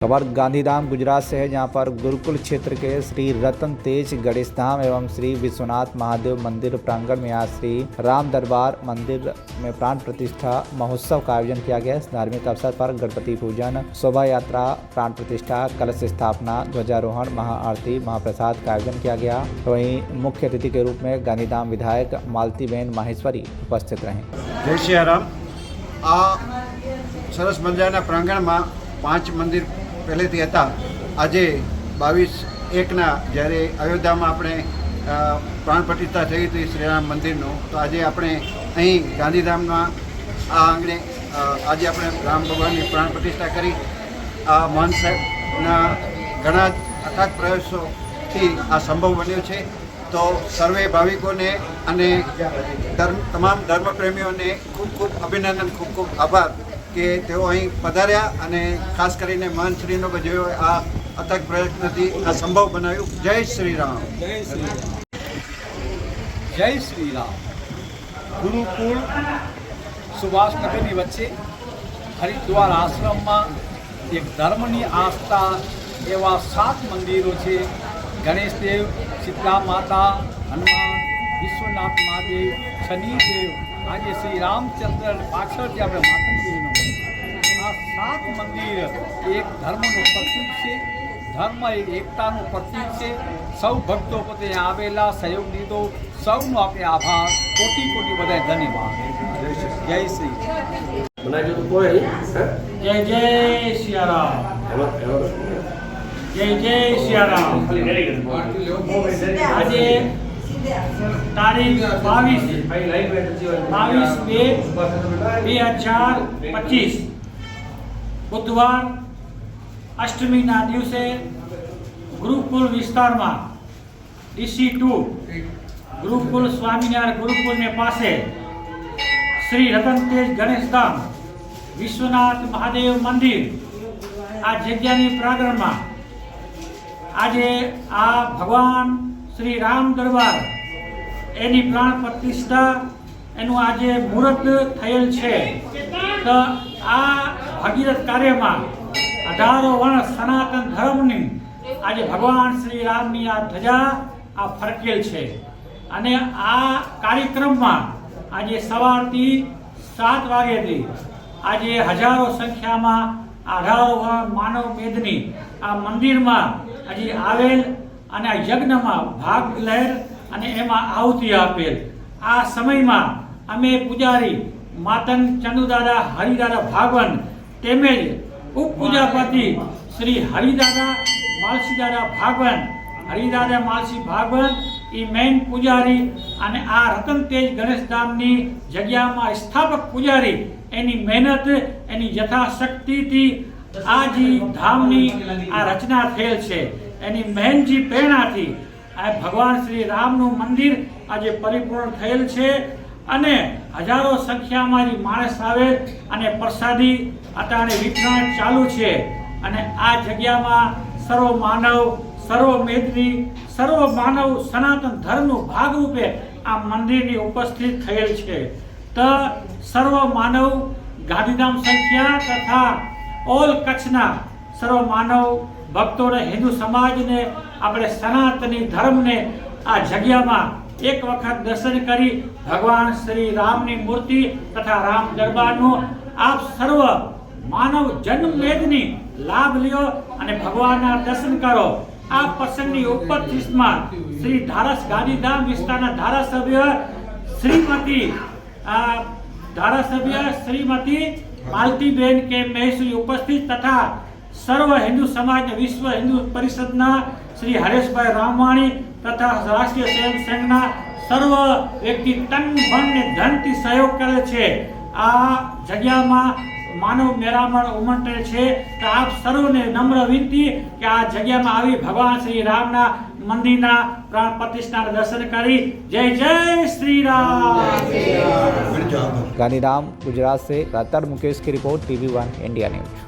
खबर गांधीधाम गुजरात से है, जहां पर गुरुकुल क्षेत्र के श्री रतन तेज गणेश धाम एवं श्री विश्वनाथ महादेव मंदिर प्रांगण में आज श्री राम दरबार मंदिर में प्राण प्रतिष्ठा महोत्सव का आयोजन किया गया। इस धार्मिक अवसर पर गणपति पूजन, शोभा यात्रा, प्राण प्रतिष्ठा, कलश स्थापना, ध्वजारोहण, महाआरती, महाप्रसाद का आयोजन किया गया। वहीं मुख्य अतिथि के रूप में गांधीधाम विधायक मालतीबेन माहेश्वरी उपस्थित रहे। जय सियाराम। आ सरस मजाना प्रांगण में 5 मंदिर પહેલેથી હતા। આજે 22/1 જ્યારે અયોધ્યામાં આપણે પ્રાણ પ્રતિષ્ઠા થઈ હતી શ્રીરામ મંદિરનો, તો આજે આપણે અહીં ગાંધીધામમાં આ આંગણે આજે આપણે રામ ભગવાનની પ્રાણ પ્રતિષ્ઠા કરી। આ મહંત સાહેબના ઘણા અથાગ પ્રયાસોથી આ સંભવ બન્યો છે। તો સર્વે ભાવિકોને અને તમામ ધર્મપ્રેમીઓને ખૂબ ખૂબ અભિનંદન, ખૂબ ખૂબ આભાર કે તેઓ અહીં પધાર્યા અને ખાસ કરીને મહંતશ્રીનો જેઓ આ અથાગ પ્રયત્નથી આ સંભવ બનાવ્યું। જય શ્રી રામ। જય શ્રી રામ। ગુરુકુળ સુભાષનગરની વચ્ચે હરિદ્વાર આશ્રમમાં એક ધર્મની આસ્થા એવા 7 મંદિરો છે। ગણેશદેવ, શીતલા માતા, હનુમાન, વિશ્વનાથ મહાદેવ, શનિદેવ, આજે શ્રી રામચંદ્ર પાછળ જે આપણે માતંગીરીનું આ 7 મંદિર એક ધર્મનું પ્રતીક છે, ધર્મ એ એકતાનું પ્રતીક છે। સૌ ભક્તો પોતે આવેલા, સહયોગ દીધો, સૌનો આપણે આભાર, કોટી કોટી બધા ધન્યવાદ। જય શ્રી જય જય સિયારામ, જય જય સિયારામ। આજે તારીખ 22/2/2025 બુધવાર અષ્ટમીના દિવસે ગુરુકુલ વિસ્તારમાં DC2 ગુરુકુલ સ્વામિનારાયણ ગુરુકુલને પાસે શ્રી રતન તેજ ગણેશ ધામ વિશ્વનાથ મહાદેવ મંદિર આ જગ્યાની પ્રાંગણમાં આજે આ ભગવાન શ્રી રામ દરબાર એની પ્રાણ પ્રતિષ્ઠા એનું આજે મુહૂર્ત થયેલ છે। તો આ ભગીરથ કાર્યમાં 18 વર્ષ સનાતન ધર્મની આજે ભગવાન શ્રી રામની આ ધજા આ ફરકેલ છે। અને આ કાર્યક્રમમાં આજે સવારથી 7 વાગ્યાથી આજે હજારો સંખ્યામાં 18 માનવ મેદની આ મંદિરમાં હજી આવેલ અને આ યજ્ઞમાં ભાગ લહેર અને એમાં આહુતિ આપેલ। આ સમયમાં અમે પૂજારી માતંગ ચંદુદાદા હરિદાદા ભાગવન તેમજ ઉપપૂજાપતિ શ્રી હરિદાદા માલસીદાદા ભાગવન, હરિદાદા માલસી ભાગવન એ મેઇન પૂજારી અને આ રતન તેજ ગણેશ ધામની જગ્યામાં સ્થાપક પૂજારી એની મહેનત, એની યથાશક્તિથી આ જે ધામની આ રચના થયેલ છે, એની મહેનજી પ્રેરણાથી આ ભગવાન શ્રી રામનું મંદિર આજે પરિપૂર્ણ થયેલ છે। અને હજારો સંખ્યામાં જે માણસ આવે અને પ્રસાદી અટાણે વિતરણ ચાલુ છે। અને આ જગ્યામાં સર્વ માનવ, સર્વ મેદની, સર્વ માનવ સનાતન ધર્મનું ભાગરૂપે આ મંદિરની ઉપસ્થિત થયેલ છે। તો સર્વ માનવ ગાંધીધામ સંખ્યા તથા ઓલ કચ્છના સર્વ માનવ ભક્તોને, હિન્દુ સમાજને, આપણે સનાતની ધર્મને આ જગ્યામાં એક વખત દર્શન કરી ભગવાન શ્રી રામની મૂર્તિ તથા રામ દરબારનો આપ સર્વ માનવ જન્મવેદની લાભ લ્યો અને ભગવાનના દર્શન કરો। આ પ્રસંગની ઉપસ્થિતિમાં શ્રી ગાંધીધામ વિસ્તારના ધારાસભ્ય શ્રીમતી માલતીબેન કે મહેશ્વરી ઉપસ્થિત તથા સર્વ હિન્દુ સમાજ, વિશ્વ હિન્દુ પરિષદના શ્રી હરેશભાઈ રામવાણી તથા રાષ્ટ્રીય સ્વયંસેવકના સર્વ વ્યક્તિ તન મન ને ધનથી સહયોગ કરે છે। આ જગ્યામાં માનવ મેળામણ ઉમટે છે। તો આપ સર્વને નમ્ર વિનંતી કે આ જગ્યામાં આવી ભગવાન શ્રી રામના મંદિરના પ્રાણ પ્રતિષ્ઠાના દર્શન કરી। જય જય શ્રી રામ। गांधीधाम गुजरात से रातर मुकेश की रिपोर्ट, TV1 इंडिया न्यूज।